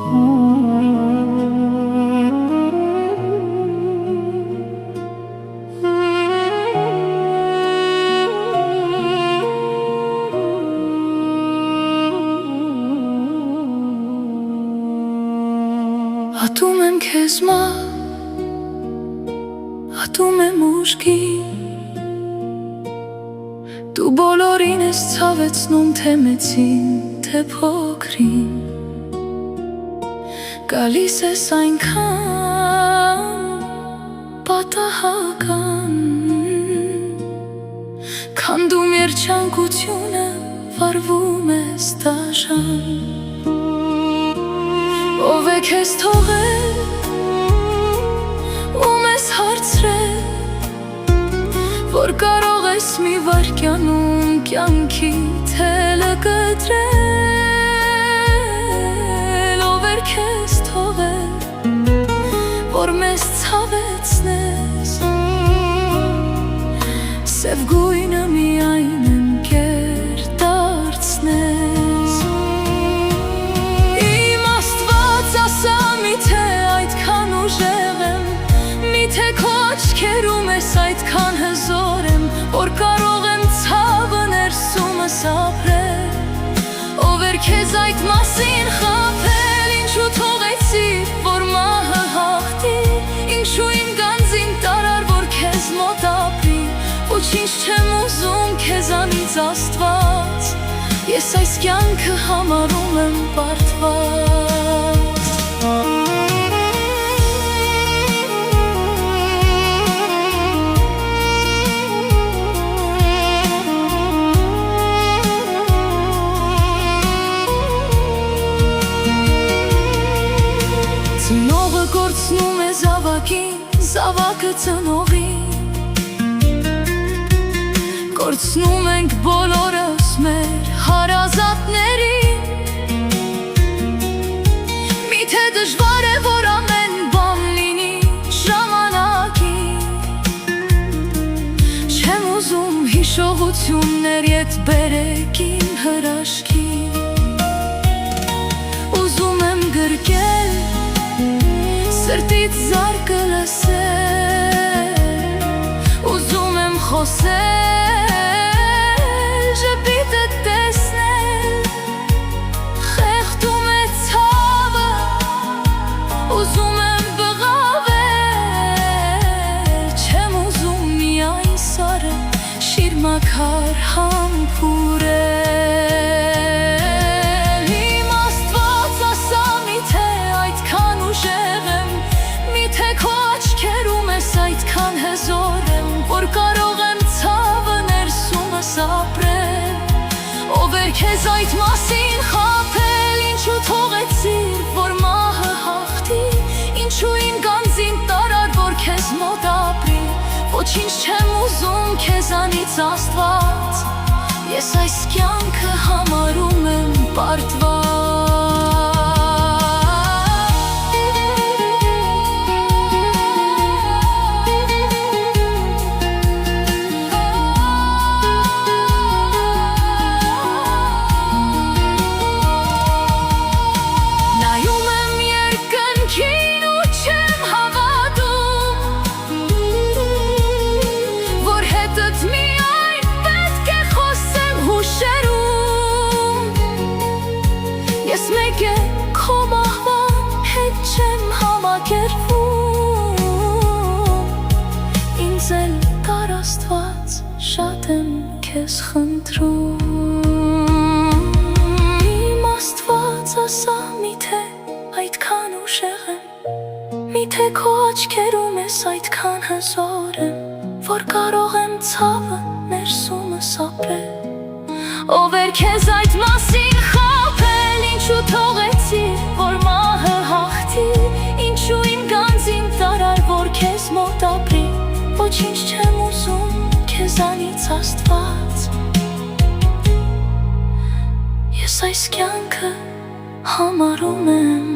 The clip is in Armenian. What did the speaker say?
Ատում եմ քեզ ատում եմ ուժգի Դու բոլորին ես ցավեցնում թե մեծին, թե փոքրին Գալիս ես այնքան պատահական Քանդում երջանկությունը, վարվում ես դաժան Ով է քեզ թողել, ում ես հարցրել Որ կարող ես մի վայրկյանում կյանքիդ հելը կտրել Ով էր քեզ թողել, որ մեզ ցավեցնես Սև գույնը միայն ընկեր դարձնես Իմ Աստված ասա միթե այդքան ուժեղ եմ Միթե քո աչքերում ես այդքան հզոր եմ Որ կարող եմ ցավը ներսումս ապրել Ով էր քեզ այդ մասին խաբել Ինչու թողեցիր, որ մահը հաղթի Ինչու իմ գանձին տարար, որ քեզ մոտ ապրի Ոչինչ չեմ ուզում քեզանից Աստված Ես այս կյանքը համարում եմ պարտված Ծնողը կորցնում է զավակին, զավակը ծնողին Կորցնում ենք բոլորս մեր հարազատներին Միթե դժվար է, որ ամեն բան լինի ժամանակին Չեմ ուզում հիշողություններ ետ բերեք իմ հրաշքին Ուզում եմ գրկել Սրտից զարկը լսել Ուզում եմ խոսել Ժպիտը տեսնել Խեղդում է ցավը Ուզում եմ բղավել Չեմ ուզում միայն սարը Շիրմաքար համբուրել Իմ Աստված ասա միթե այդքան ուժեղ եմ Միթե քո աչքերում ես այդքան հզոր եմ Որ կարող եմ ցավը ներսումս ապրել Ով էր քեզ այդ մասին խաբել Ինչու թողեցիր, որ մահը հաղթի Ինչու իմ գանձին տարար, որ քեզ մոտ ապրի Ոչինչ չեմ ուզում քեզանից Աստված Ես այս կյանքը համարում եմ պարտված Ես մեկ է քո մահվան հետ չեմ համակերպվում Ինձ էլ տար Աստված շատ եմ քեզ խնդրում Իմ Աստված ասա միթե այդքան ուժեղ եմ Միթե քո աչքերում ես այդքան հզոր եմ Որ կարող եմ ցավը ներսումս ապրել Ով էր քեզ այդ մասին խաբել Ինչու թողեցիր, որ մահը հաղթի Ինչու իմ գանձին տարար, որ քեզ մոտ ապրի Ոչինչ չեմ ուզում քեզանից Աստված Ես այս կյանքը համարում եմ